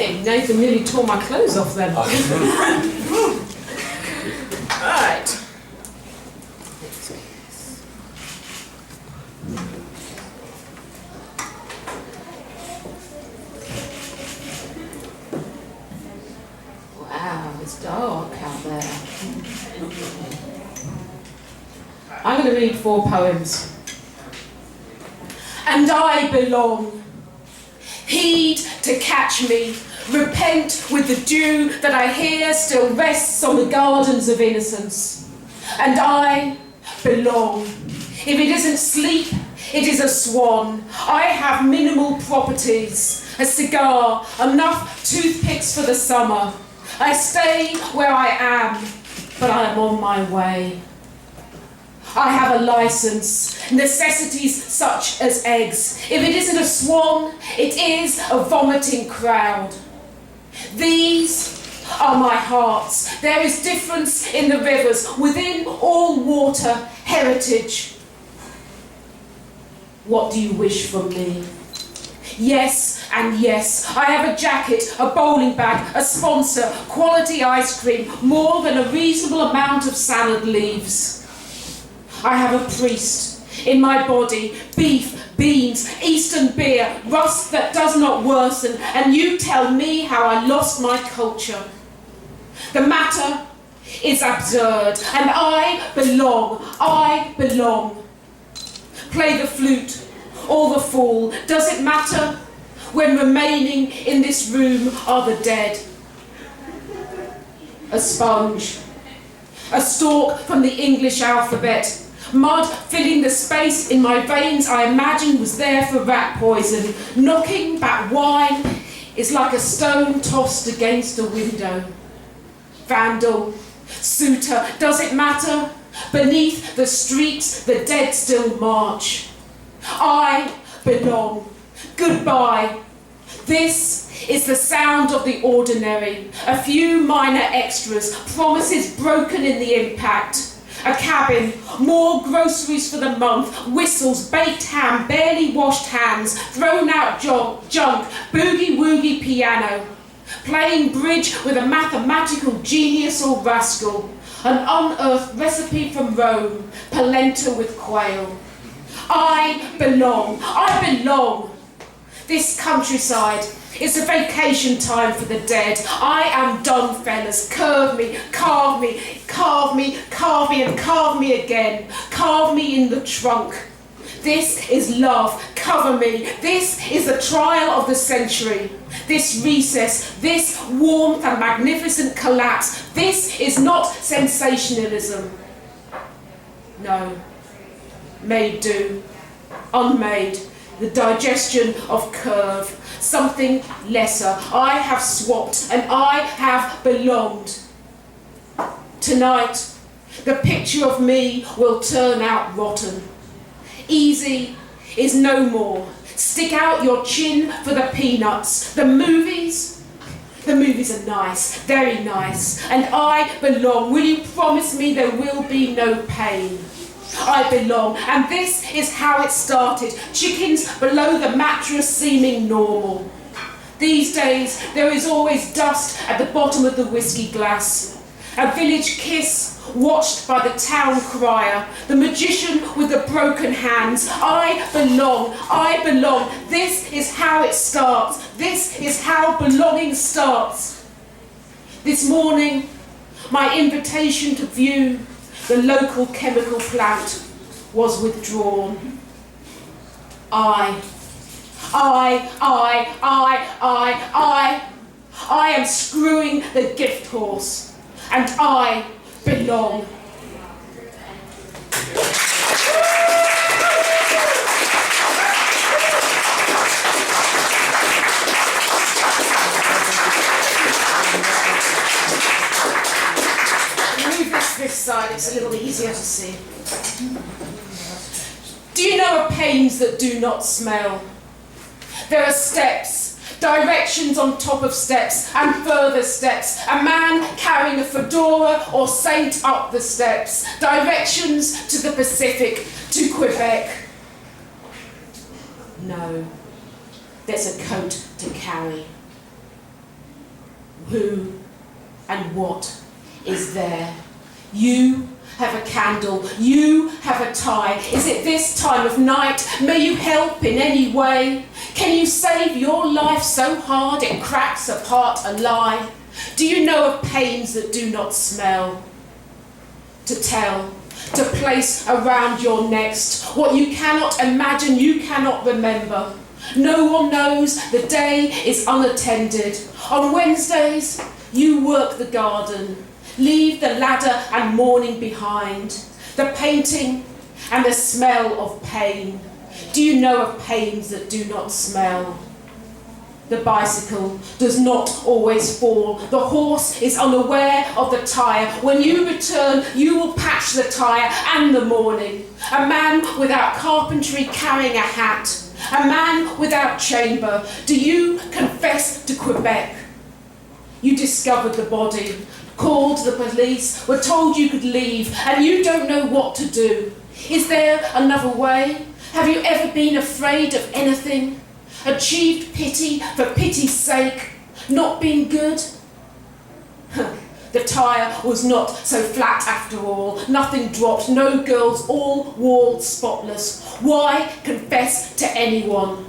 Hey, Nathan nearly tore my clothes off then. Right. Wow, it's dark out there. I'm going to read 4 poems. And I belong. Heed to catch me. Repent with the dew that I hear still rests on the gardens of innocence. And I belong. If it isn't sleep, it is a swan. I have minimal properties. A cigar, enough toothpicks for the summer. I stay where I am, but I am on my way. I have a license, necessities such as eggs. If it isn't a swan, it is a vomiting crowd. These are my hearts. There is difference in the rivers, within all water, heritage. What do you wish from me? Yes and yes, I have a jacket, a bowling bag, a sponsor, quality ice cream, more than a reasonable amount of salad leaves. I have a priest in my body, beef, beans, Eastern beer, rust that does not worsen, and you tell me how I lost my culture. The matter is absurd, and I belong. Play the flute or the fool, does it matter when remaining in this room are the dead? A sponge, a stalk from the English alphabet, mud filling the space in my veins I imagined was there for rat poison. Knocking back wine is like a stone tossed against a window. Vandal, suitor, does it matter? Beneath the streets the dead still march. I belong. Goodbye. This is the sound of the ordinary. A few minor extras, promises broken in the impact. A cabin, more groceries for the month, whistles, baked ham, barely washed hands, thrown out junk, boogie-woogie piano, playing bridge with a mathematical genius or rascal, an unearthed recipe from Rome, polenta with quail. I belong. This countryside is a vacation time for the dead. I am done, fellas. Curve me, carve me, carve me, carve me, and carve me again. Carve me in the trunk. This is love. Cover me. This is the trial of the century. This recess, this warmth and magnificent collapse. This is not sensationalism. No. Made do. Unmade. The digestion of curve. Something lesser. I have swapped and I have belonged. Tonight, the picture of me will turn out rotten. Easy is no more. Stick out your chin for the peanuts. The movies are nice, very nice. And I belong. Will you promise me there will be no pain? I belong, and this is how it started. Chickens below the mattress seeming normal. These days, there is always dust at the bottom of the whiskey glass. A village kiss, watched by the town crier, the magician with the broken hands. I belong. This is how it starts. This is how belonging starts. This morning, my invitation to view the local chemical plant was withdrawn. I am screwing the gift horse, and I belong. This side, it's a little easier to see. Do you know of pains that do not smell? There are steps, directions on top of steps, and further steps. A man carrying a fedora or saint up the steps. Directions to the Pacific, to Quebec. No, there's a coat to carry. who and what is there. You have a candle, you have a tie. Is it this time of night? May you help in any way? Can you save your life so hard it cracks apart a lie? Do you know of pains that do not smell? To tell, to place around your next, what you cannot imagine, you cannot remember. No one knows, the day is unattended. On Wednesdays, you work the garden, leave the ladder and mourning behind, the painting and the smell of pain. Do you know of pains that do not smell? The bicycle does not always fall. The horse is unaware of the tyre. When you return, you will patch the tyre and the mourning. A man without carpentry carrying a hat. A man without chamber. Do you confess to Quebec? You discovered the body, called the police, were told you could leave, and you don't know what to do. Is there another way? Have you ever been afraid of anything? Achieved pity for pity's sake? Not been good? The tyre was not so flat after all. Nothing dropped, no girls, all walled spotless. Why confess to anyone?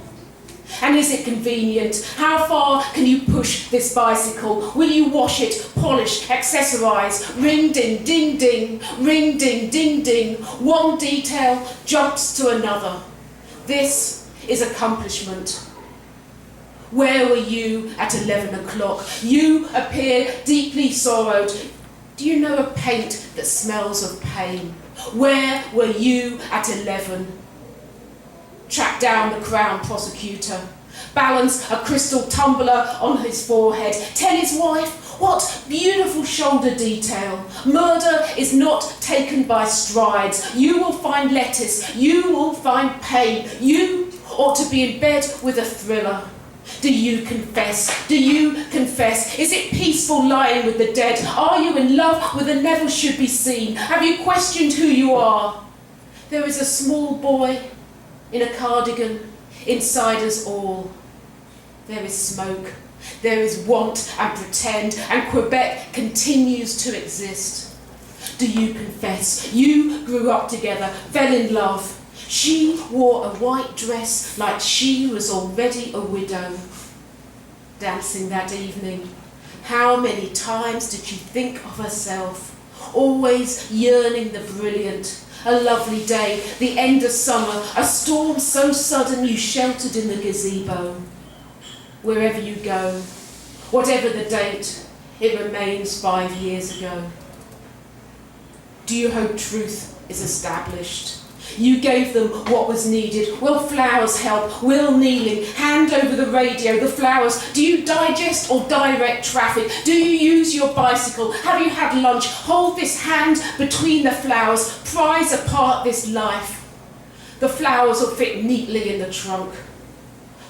And is it convenient? How far can you push this bicycle? Will you wash it, polish, accessorise? Ring ding ding ding, ring ding ding ding. One detail jumps to another. This is accomplishment. Where were you at 11 o'clock? You appear deeply sorrowed. Do you know a paint that smells of pain? Where were you at 11? Track down the Crown prosecutor, balance a crystal tumbler on his forehead, tell his wife, what beautiful shoulder detail. Murder is not taken by strides. You will find lettuce, you will find pain. You ought to be in bed with a thriller. Do you confess? Do you confess? Is it peaceful lying with the dead? Are you in love with the never should be seen? Have you questioned who you are? There is a small boy in a cardigan inside us all. There is smoke, there is want and pretend, and Quebec continues to exist. Do you confess? You grew up together, fell in love. She wore a white dress like she was already a widow. Dancing that evening, how many times did she think of herself, always yearning the brilliant? A lovely day, the end of summer, a storm so sudden you sheltered in the gazebo. Wherever you go, whatever the date, it remains 5 years ago. Do you hope truth is established? You gave them what was needed. Will flowers help? Will kneeling? Hand over the radio, the flowers. Do you digest or direct traffic? Do you use your bicycle? Have you had lunch? Hold this hand between the flowers. Prize apart this life. The flowers will fit neatly in the trunk.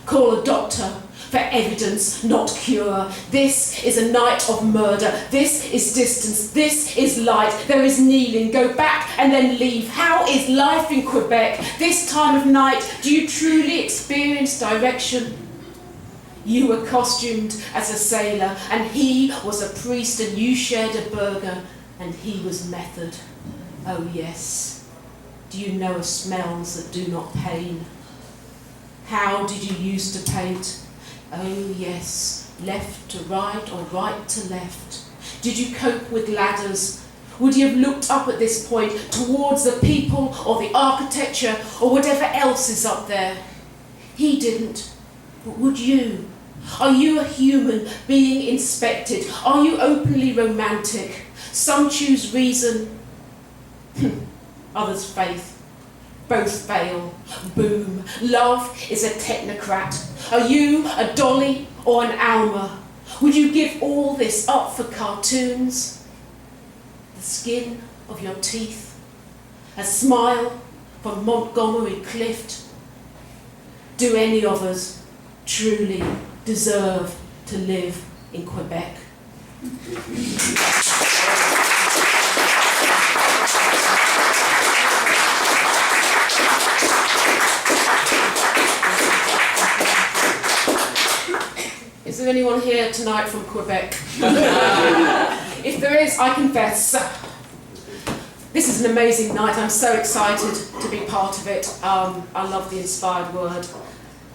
Call a doctor for evidence, not cure. This is a night of murder. This is distance. This is light. There is kneeling. Go back and then leave. How is life in Quebec? This time of night, do you truly experience direction? You were costumed as a sailor, and he was a priest, and you shared a burger, and he was method. Oh yes. Do you know of smells that do not pain? How did you used to paint? Oh yes, left to right or right to left. Did you cope with ladders? Would you have looked up at this point towards the people or the architecture or whatever else is up there? He didn't, but would you? Are you a human being inspected? Are you openly romantic? Some choose reason, others faith. Both fail. Boom. Love is a technocrat. Are you a Dolly or an Alma? Would you give all this up for cartoons? The skin of your teeth? A smile from Montgomery Clift? Do any of us truly deserve to live in Quebec? Is there anyone here tonight from Quebec? If there is, I confess. This is an amazing night. I'm so excited to be part of it. I love the inspired word.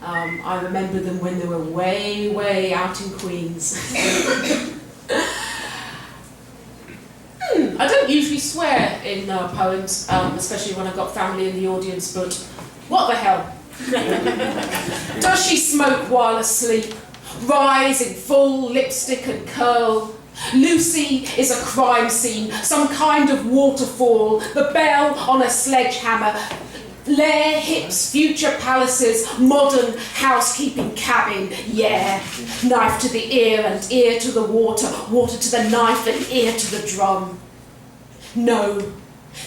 I remember them when they were way, way out in Queens. I don't usually swear in poems, especially when I've got family in the audience, but what the hell? Does she smoke while asleep? Rise in full lipstick and curl? Lucy is a crime scene, some kind of waterfall, the bell on a sledgehammer, lair hips, future palaces, modern housekeeping cabin, yeah. Knife to the ear and ear to the water, water to the knife and ear to the drum. No,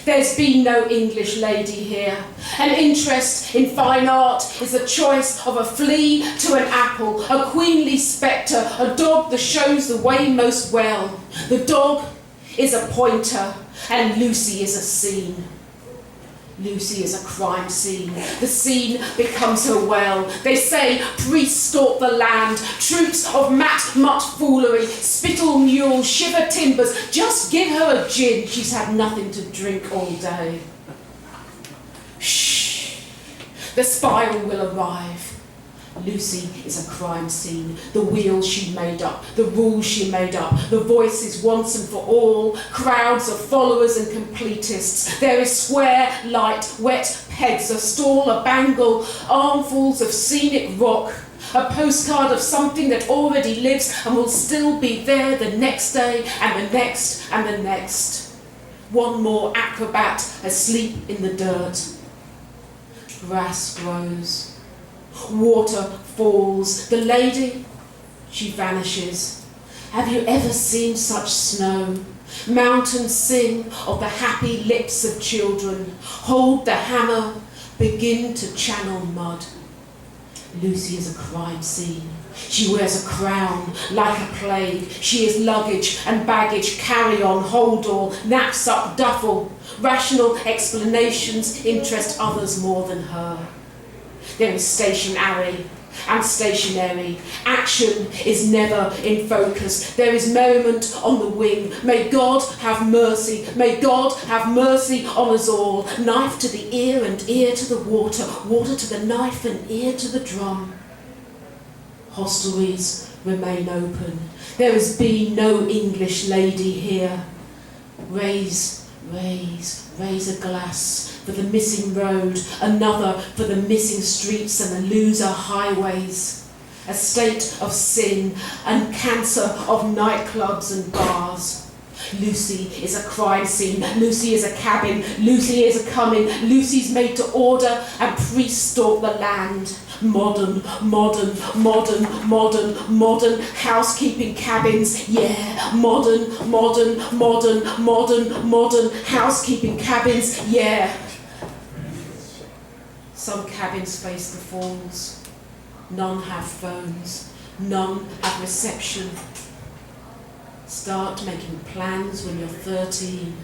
there's been no English lady here. An interest in fine art is the choice of a flea to an apple, a queenly spectre, a dog that shows the way most well. The dog is a pointer and Lucy is a scene. Lucy is a crime scene. The scene becomes her well. They say priests stalk the land, troops of mutt foolery, spittle mules, shiver timbers. Just give her a gin, she's had nothing to drink all day. Shh, the spiral will arrive. Lucy is a crime scene, the wheels she made up, the rules she made up, the voices once and for all, crowds of followers and completists. There is square, light, wet pegs, a stall, a bangle, armfuls of scenic rock, a postcard of something that already lives and will still be there the next day and the next and the next. One more acrobat asleep in the dirt. Grass grows. Water falls. The lady, she vanishes. Have you ever seen such snow? Mountains sing of the happy lips of children. Hold the hammer, begin to channel mud. Lucy is a crime scene. She wears a crown like a plague. She is luggage and baggage, carry-on, hold-all, knapsack, duffel. Rational explanations interest others more than her. There is stationary and stationary. Action is never in focus. There is merriment on the wing. May God have mercy. May God have mercy on us all. Knife to the ear and ear to the water. Water to the knife and ear to the drum. Hostelries remain open. There has been no English lady here. Raise a glass for the missing road, another for the missing streets and the loser highways. A state of sin and cancer of nightclubs and bars. Lucy is a crime scene, Lucy is a cabin, Lucy is a coming, Lucy's made to order and priests stalk the land. Modern housekeeping cabins, yeah. Modern housekeeping cabins, yeah. Some cabins face the falls. None have phones. None have reception. Start making plans when you're 13.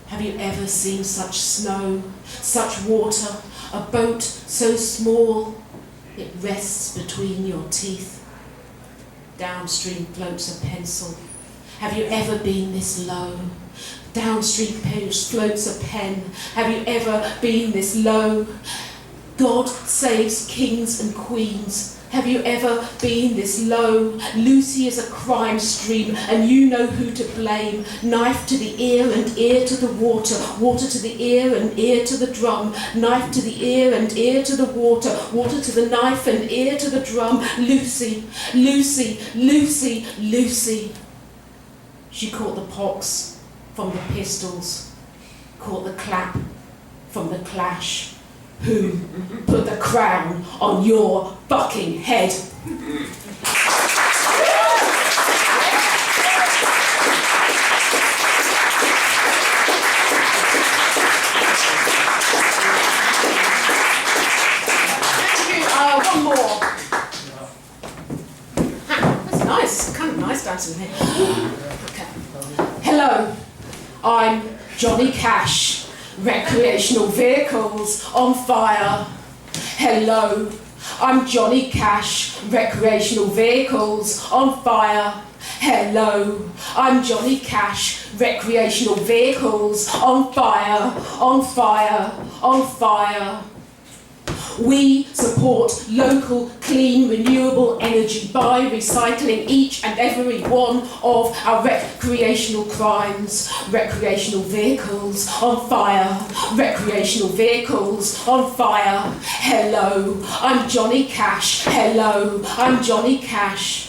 Have you ever seen such snow, such water, a boat so small it rests between your teeth? Downstream floats a pencil. Have you ever been this low? Downstream floats a pen. Have you ever been this low? God saves kings and queens. Have you ever been this low? Lucy is a crime stream, and you know who to blame. Knife to the ear and ear to the water. Water to the ear and ear to the drum. Knife to the ear and ear to the water. Water to the knife and ear to the drum. Lucy. She caught the pox from the pistols. Caught the clap from the clash. Who put the crown on your fucking head? One more. That's nice. Kind of nice dancing here. Okay. Hello, I'm Johnny Cash. Recreational Vehicles on fire. Hello, I'm Johnny Cash, recreational vehicles on fire. Hello, I'm Johnny Cash, recreational vehicles on fire, on fire, on fire. We support local, clean, renewable energy by recycling each and every one of our recreational crimes. Recreational vehicles on fire, recreational vehicles on fire. Hello, I'm Johnny Cash. Hello, I'm Johnny Cash.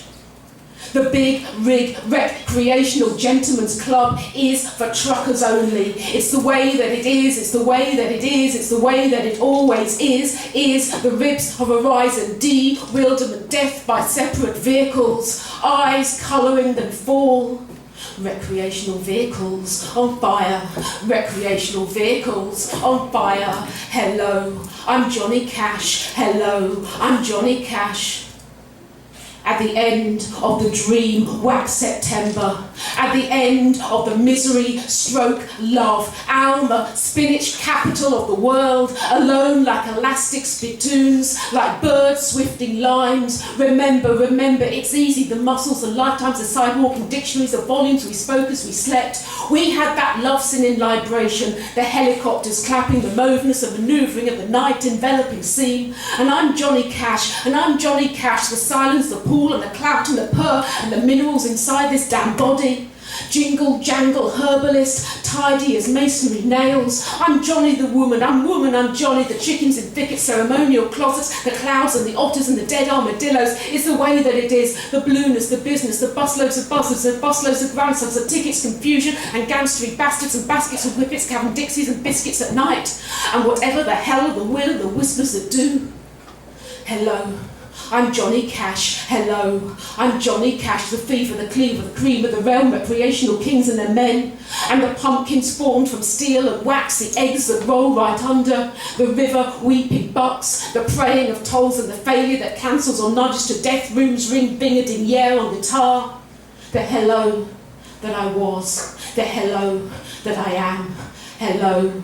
The Big Rig Recreational Gentlemen's Club is for truckers only. It's the way that it is, it's the way that it is, it's the way that it always is the ribs of horizon, bewilderment, death by separate vehicles, eyes colouring them fall. Recreational vehicles on fire, recreational vehicles on fire. Hello, I'm Johnny Cash. Hello, I'm Johnny Cash. At the end of the dream, wax September. At the end of the misery, stroke love. Alma, spinach capital of the world. Alone like elastic spittoons, like birds swifting limes. Remember, it's easy. The muscles, the lifetimes, the sidewalking dictionaries, the volumes we spoke as we slept. We had that love sin in libration. The helicopters clapping, the moveness and manoeuvring of the night enveloping scene. And I'm Johnny Cash, and I'm Johnny Cash. The silence, the pool and the clout and the purr and the minerals inside this damn body. Jingle, jangle, herbalist, tidy as masonry nails. I'm Johnny the woman, I'm Johnny the chickens in thicket, ceremonial closets, the clouds and the otters and the dead armadillos. It's the way that it is, the blueness, the business, the busloads of buzzards, the busloads of grandsons, the tickets, confusion, and gangstery bastards and baskets of whippets, Cavan Dixies and biscuits at night. And whatever the hell the will of the whispers that do. Hello. I'm Johnny Cash. Hello, I'm Johnny Cash, the fever, the cleaver, the cream of the realm, recreational kings and their men, and the pumpkins formed from steel and wax, the eggs that roll right under, the river weeping bucks, the praying of tolls and the failure that cancels or nudges to death rooms ring binging yeah on guitar. The hello that I was, the hello that I am. Hello,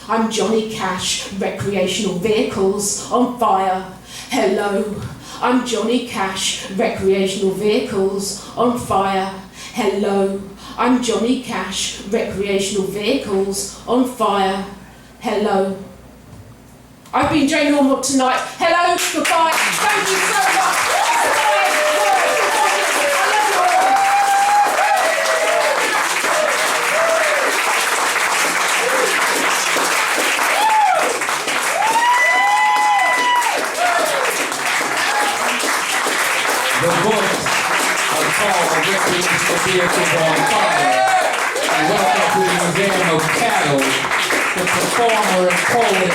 I'm Johnny Cash, recreational vehicles on fire. Hello, I'm Johnny Cash, recreational vehicles on fire. Hello, I'm Johnny Cash, recreational vehicles on fire. Hello. I've been Jane Ormerod tonight. Hello, goodbye, thank you so much. The books are called Recreational Vehicles on Fire. And welcome to the Museum of Cattle, the performer and poet